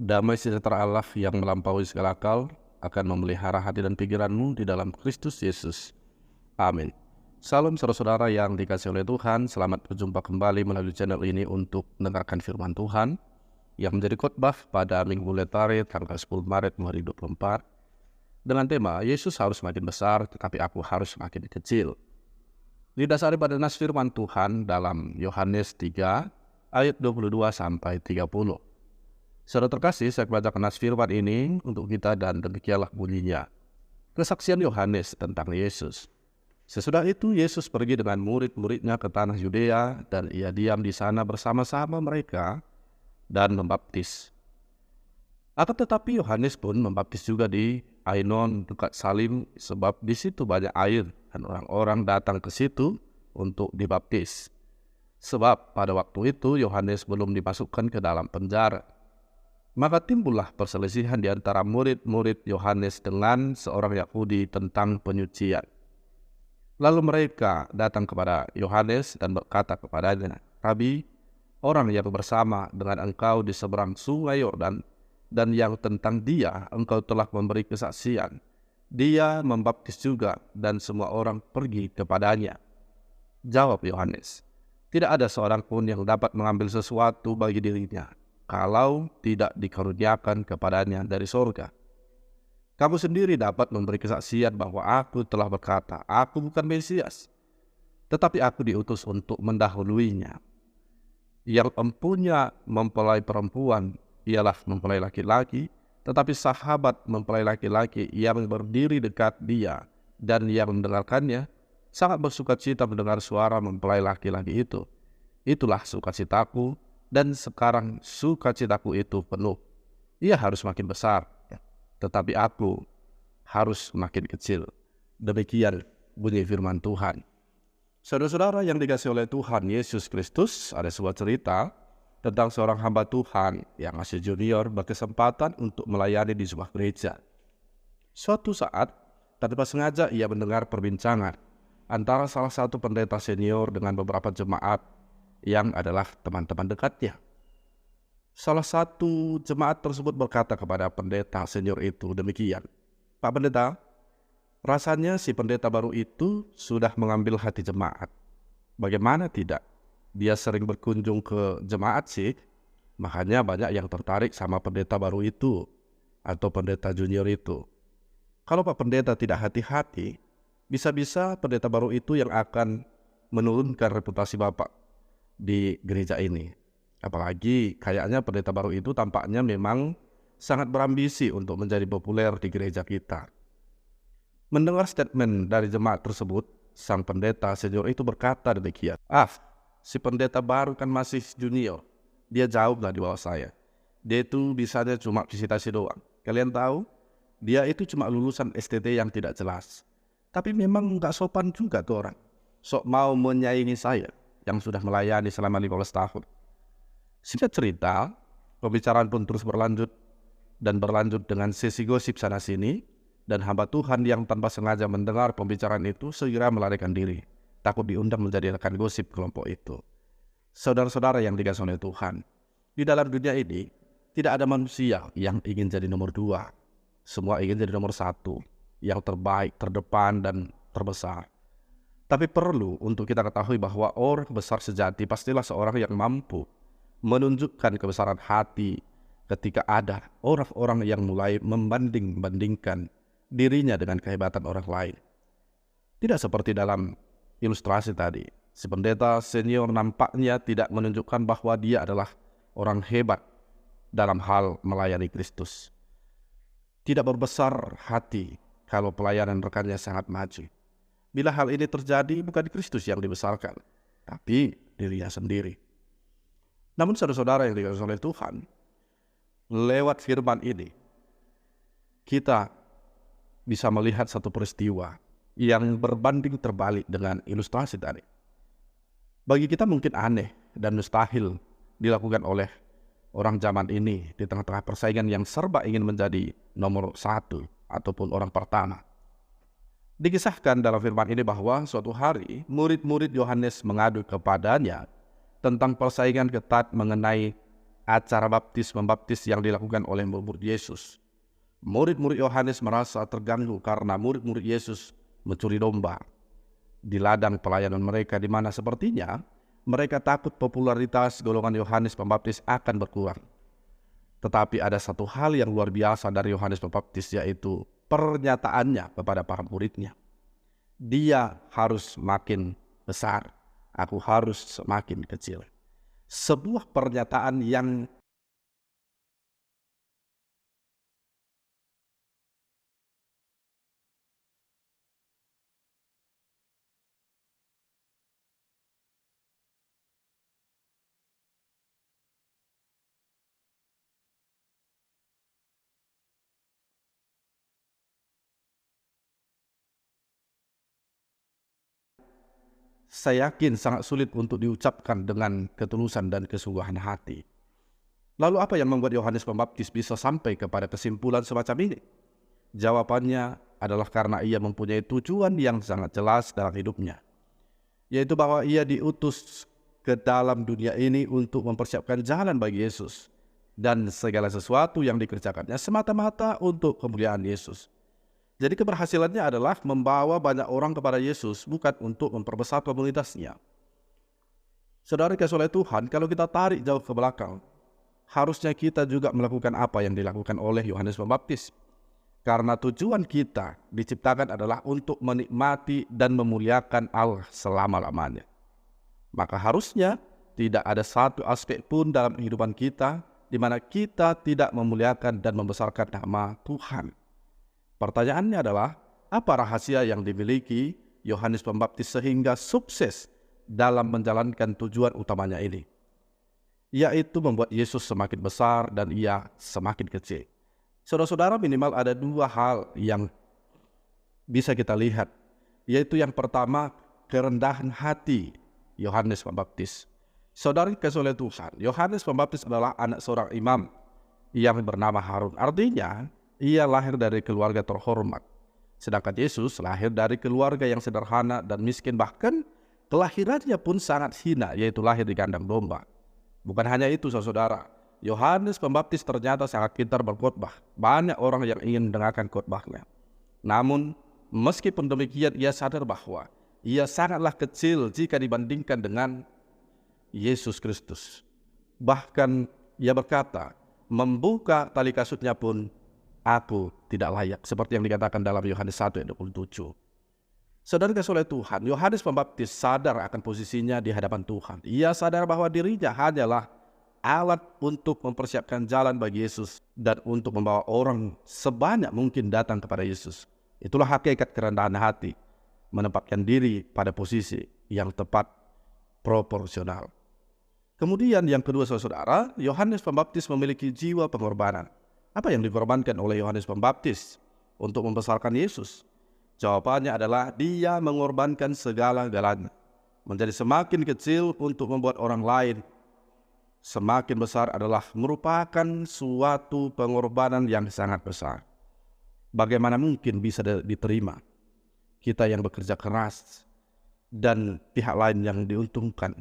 Damai sejahtera Allah yang melampaui segala akal akan memelihara hati dan pikiranmu di dalam Kristus Yesus. Amin. Salam saudara-saudara yang dikasihi oleh Tuhan, selamat berjumpa kembali melalui channel ini untuk mendengarkan firman Tuhan yang menjadi khotbah pada Minggu Letare tanggal 10 Maret 2024 dengan tema Yesus harus makin besar tetapi aku harus makin kecil. Didasari pada nas firman Tuhan dalam Yohanes 3 ayat 22 sampai 30. Saudara terkasih, saya bacakan nas firman ini untuk kita dan demikianlah bunyinya. Kesaksian Yohanes tentang Yesus. Sesudah itu Yesus pergi dengan murid-muridnya ke tanah Yudea dan ia diam di sana bersama-sama mereka dan membaptis. Akan tetapi Yohanes pun membaptis juga di Ainon dekat Salim sebab di situ banyak air dan orang-orang datang ke situ untuk dibaptis. Sebab pada waktu itu Yohanes belum dimasukkan ke dalam penjara. Maka timbullah perselisihan di antara murid-murid Yohanes dengan seorang Yahudi tentang penyucian. Lalu mereka datang kepada Yohanes dan berkata kepadanya, "Rabi, orang yang bersama dengan engkau di seberang sungai Yordan dan yang tentang dia engkau telah memberi kesaksian, dia membaptis juga dan semua orang pergi kepadanya." Jawab Yohanes, "Tidak ada seorang pun yang dapat mengambil sesuatu bagi dirinya kalau tidak dikaruniakan kepadanya dari sorga. Kamu sendiri dapat memberi kesaksian bahwa aku telah berkata, aku bukan Mesias, tetapi aku diutus untuk mendahuluinya. Yang empunya mempelai perempuan ialah mempelai laki-laki, tetapi sahabat mempelai laki-laki yang berdiri dekat dia dan yang mendengarkannya sangat bersukacita mendengar suara mempelai laki-laki itu. Itulah sukacitaku, dan sekarang sukacitaku itu penuh. Ia harus makin besar, tetapi aku harus makin kecil." Demikian bunyi firman Tuhan. Saudara-saudara yang dikasihi oleh Tuhan Yesus Kristus, ada sebuah cerita tentang seorang hamba Tuhan yang masih junior berkesempatan untuk melayani di sebuah gereja. Suatu saat, tanpa sengaja ia mendengar perbincangan antara salah satu pendeta senior dengan beberapa jemaat yang adalah teman-teman dekatnya. Salah satu jemaat tersebut berkata kepada pendeta senior itu demikian, "Pak Pendeta, rasanya si pendeta baru itu sudah mengambil hati jemaat. Bagaimana tidak? Dia sering berkunjung ke jemaat sih, makanya banyak yang tertarik sama pendeta baru itu atau pendeta junior itu. Kalau Pak Pendeta tidak hati-hati, bisa-bisa pendeta baru itu yang akan menurunkan reputasi Bapak di gereja ini. Apalagi kayaknya pendeta baru itu tampaknya memang sangat berambisi untuk menjadi populer di gereja kita." Mendengar statement dari jemaat tersebut, sang pendeta senior itu berkata demikian, si pendeta baru kan masih junior, dia jauh lah di bawah saya. Dia itu bisanya cuma visitasi doang. Kalian tahu, dia itu cuma lulusan STT yang tidak jelas. Tapi memang gak sopan juga tuh orang, sok mau menyaingi saya yang sudah melayani selama 15 tahun. Singkat cerita, pembicaraan pun terus berlanjut dengan sesi gosip sana-sini, dan hamba Tuhan yang tanpa sengaja mendengar pembicaraan itu segera melarikan diri, takut diundang menjadi rekan gosip kelompok itu. Saudara-saudara yang dikasihi oleh Tuhan, di dalam dunia ini tidak ada manusia yang ingin jadi nomor 2. Semua ingin jadi nomor 1, yang terbaik, terdepan, dan terbesar. Tapi perlu untuk kita ketahui bahwa orang besar sejati pastilah seorang yang mampu menunjukkan kebesaran hati ketika ada orang-orang yang mulai membanding-bandingkan dirinya dengan kehebatan orang lain. Tidak seperti dalam ilustrasi tadi, si pendeta senior nampaknya tidak menunjukkan bahwa dia adalah orang hebat dalam hal melayani Kristus. Tidak berbesar hati kalau pelayanan rekannya sangat maju. Bila hal ini terjadi, bukan Kristus yang dibesarkan, tapi dirinya sendiri. Namun saudara-saudara yang dikasihi oleh Tuhan, lewat firman ini, kita bisa melihat satu peristiwa yang berbanding terbalik dengan ilustrasi tadi. Bagi kita mungkin aneh dan mustahil dilakukan oleh orang zaman ini di tengah-tengah persaingan yang serba ingin menjadi nomor 1 ataupun orang pertama. Dikisahkan dalam firman ini bahwa suatu hari murid-murid Yohanes mengadu kepadanya tentang persaingan ketat mengenai acara membaptis yang dilakukan oleh murid Yesus. Murid-murid Yohanes merasa terganggu karena murid-murid Yesus mencuri domba di ladang pelayanan mereka, di mana sepertinya mereka takut popularitas golongan Yohanes Pembaptis akan berkurang. Tetapi ada satu hal yang luar biasa dari Yohanes Pembaptis, yaitu pernyataannya kepada para muridnya. Dia harus makin besar, aku harus semakin kecil. Sebuah pernyataan yang saya yakin sangat sulit untuk diucapkan dengan ketulusan dan kesungguhan hati. Lalu apa yang membuat Yohanes Pembaptis bisa sampai kepada kesimpulan semacam ini? Jawabannya adalah karena ia mempunyai tujuan yang sangat jelas dalam hidupnya, yaitu bahwa ia diutus ke dalam dunia ini untuk mempersiapkan jalan bagi Yesus, dan segala sesuatu yang dikerjakannya semata-mata untuk kemuliaan Yesus. Jadi keberhasilannya adalah membawa banyak orang kepada Yesus, bukan untuk memperbesar komunitasnya. Saudara kasih oleh Tuhan, kalau kita tarik jauh ke belakang, harusnya kita juga melakukan apa yang dilakukan oleh Yohanes Pembaptis. Karena tujuan kita diciptakan adalah untuk menikmati dan memuliakan Allah selama-lamanya. Maka harusnya tidak ada satu aspek pun dalam kehidupan kita di mana kita tidak memuliakan dan membesarkan nama Tuhan. Pertanyaannya adalah, apa rahasia yang dimiliki Yohanes Pembaptis sehingga sukses dalam menjalankan tujuan utamanya ini? Yaitu membuat Yesus semakin besar dan ia semakin kecil. Saudara-saudara, minimal ada dua hal yang bisa kita lihat. Yaitu yang pertama, kerendahan hati Yohanes Pembaptis. Saudara kasih oleh Tuhan, Yohanes Pembaptis adalah anak seorang imam yang bernama Harun. Artinya, ia lahir dari keluarga terhormat. Sedangkan Yesus lahir dari keluarga yang sederhana dan miskin. Bahkan kelahirannya pun sangat hina, yaitu lahir di kandang domba. Bukan hanya itu, saudara, Yohanes Pembaptis ternyata sangat pintar berkhotbah. Banyak orang yang ingin mendengarkan khotbahnya. Namun, meskipun demikian, ia sadar bahwa ia sangatlah kecil jika dibandingkan dengan Yesus Kristus. Bahkan ia berkata, membuka tali kasutnya pun aku tidak layak, seperti yang dikatakan dalam Yohanes 1 ayat 27. Saudara kasih oleh Tuhan, Yohanes Pembaptis sadar akan posisinya di hadapan Tuhan. Ia sadar bahwa dirinya hanyalah alat untuk mempersiapkan jalan bagi Yesus dan untuk membawa orang sebanyak mungkin datang kepada Yesus. Itulah hakikat kerendahan hati, menempatkan diri pada posisi yang tepat, proporsional. Kemudian yang kedua, saudara, Yohanes Pembaptis memiliki jiwa pengorbanan. Apa yang dikorbankan oleh Yohanes Pembaptis untuk membesarkan Yesus? Jawabannya adalah dia mengorbankan segala-galanya. Menjadi semakin kecil untuk membuat orang lain semakin besar adalah merupakan suatu pengorbanan yang sangat besar. Bagaimana mungkin bisa diterima kita yang bekerja keras dan pihak lain yang diuntungkan?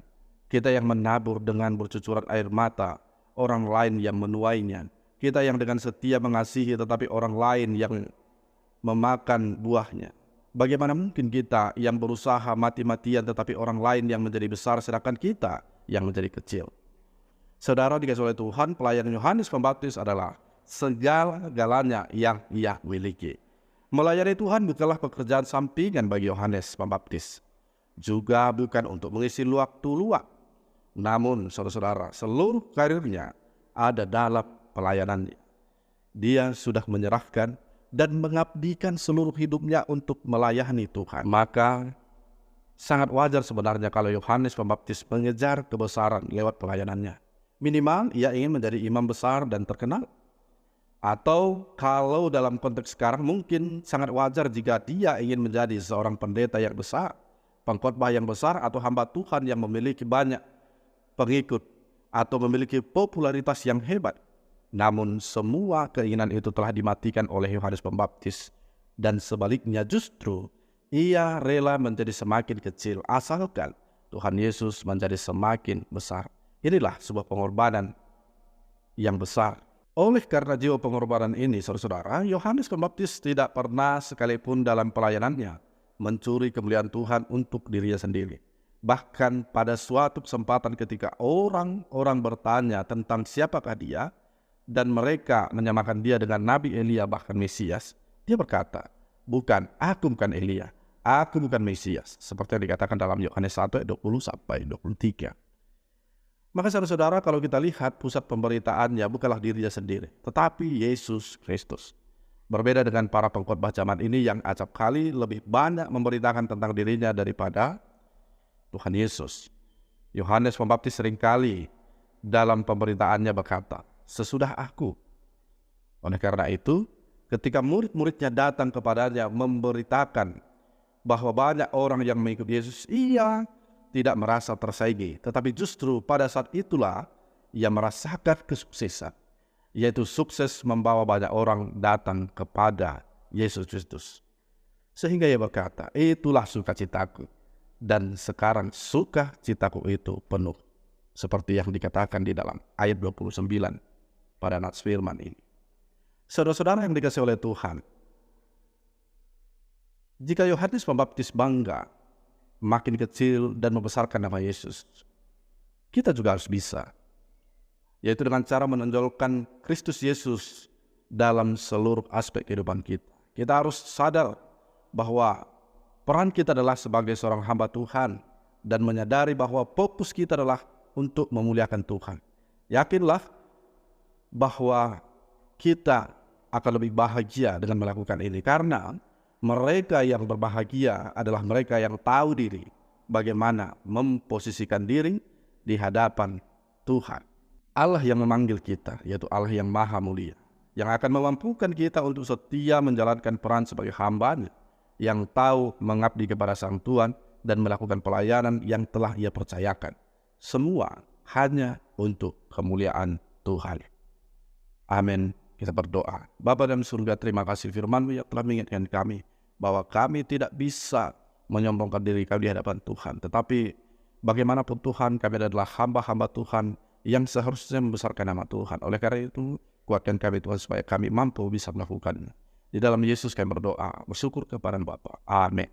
Kita yang menabur dengan bercucuran air mata, orang lain yang menuainya. Kita yang dengan setia mengasihi tetapi orang lain yang memakan buahnya. Bagaimana mungkin kita yang berusaha mati-matian tetapi orang lain yang menjadi besar sedangkan kita yang menjadi kecil? Saudara dikasih oleh Tuhan, pelayanan Yohanes Pembaptis adalah segala-galanya yang ia miliki. Melayani Tuhan bukanlah pekerjaan sampingan bagi Yohanes Pembaptis. Juga bukan untuk mengisi waktu luang. Namun saudara-saudara, seluruh karirnya ada dalam pelayanannya. Dia sudah menyerahkan dan mengabdikan seluruh hidupnya untuk melayani Tuhan. Maka sangat wajar sebenarnya kalau Yohanes Pembaptis mengejar kebesaran lewat pelayanannya. Minimal ia ingin menjadi imam besar dan terkenal. Atau kalau dalam konteks sekarang mungkin sangat wajar jika dia ingin menjadi seorang pendeta yang besar, pengkhotbah yang besar, atau hamba Tuhan yang memiliki banyak pengikut atau memiliki popularitas yang hebat. Namun semua keinginan itu telah dimatikan oleh Yohanes Pembaptis. Dan sebaliknya justru ia rela menjadi semakin kecil asalkan Tuhan Yesus menjadi semakin besar. Inilah sebuah pengorbanan yang besar. Oleh karena jiwa pengorbanan ini, saudara-saudara, Yohanes Pembaptis tidak pernah sekalipun dalam pelayanannya mencuri kemuliaan Tuhan untuk dirinya sendiri. Bahkan pada suatu kesempatan ketika orang-orang bertanya tentang siapakah dia, dan mereka menyamakan dia dengan Nabi Elia bahkan Mesias, dia berkata, aku bukan Elia, aku bukan Mesias. Seperti yang dikatakan dalam Yohanes 1 ayat 20-23. Maka saudara-saudara, kalau kita lihat pusat pemberitaannya bukanlah dirinya sendiri, tetapi Yesus Kristus. Berbeda dengan para pengkhotbah zaman ini yang acap kali lebih banyak memberitakan tentang dirinya daripada Tuhan Yesus. Yohanes Pembaptis seringkali dalam pemberitaannya berkata, sesudah aku. Oleh karena itu, ketika murid-muridnya datang kepadanya memberitakan bahwa banyak orang yang mengikuti Yesus, ia tidak merasa tersaingi, tetapi justru pada saat itulah ia merasakan kesuksesan, yaitu sukses membawa banyak orang datang kepada Yesus Kristus. Sehingga ia berkata, itulah sukacitaku, dan sekarang sukacitaku itu penuh. Seperti yang dikatakan di dalam ayat 29 pada nats firman ini. Saudara-saudara yang dikasihi oleh Tuhan, jika Yohanes Pembaptis bangga makin kecil dan membesarkan nama Yesus, kita juga harus bisa, yaitu dengan cara menonjolkan Kristus Yesus dalam seluruh aspek kehidupan kita. Kita harus sadar bahwa peran kita adalah sebagai seorang hamba Tuhan dan menyadari bahwa fokus kita adalah untuk memuliakan Tuhan. Yakinlah bahwa kita akan lebih bahagia dengan melakukan ini, karena mereka yang berbahagia adalah mereka yang tahu diri bagaimana memposisikan diri di hadapan Tuhan. Allah yang memanggil kita, yaitu Allah yang maha mulia, yang akan memampukan kita untuk setia menjalankan peran sebagai hamba-Nya, yang tahu mengabdi kepada Sang Tuhan dan melakukan pelayanan yang telah Ia percayakan. Semua hanya untuk kemuliaan Tuhan. Amin. Kita berdoa. Bapa dalam surga, terima kasih firman-Mu yang telah mengingatkan kami bahwa kami tidak bisa menyombongkan diri kami di hadapan Tuhan. Tetapi bagaimanapun Tuhan, kami adalah hamba-hamba Tuhan yang seharusnya membesarkan nama Tuhan. Oleh karena itu, kuatkan kami Tuhan supaya kami mampu bisa melakukannya. Di dalam Yesus kami berdoa, bersyukur kepada Bapa. Amin.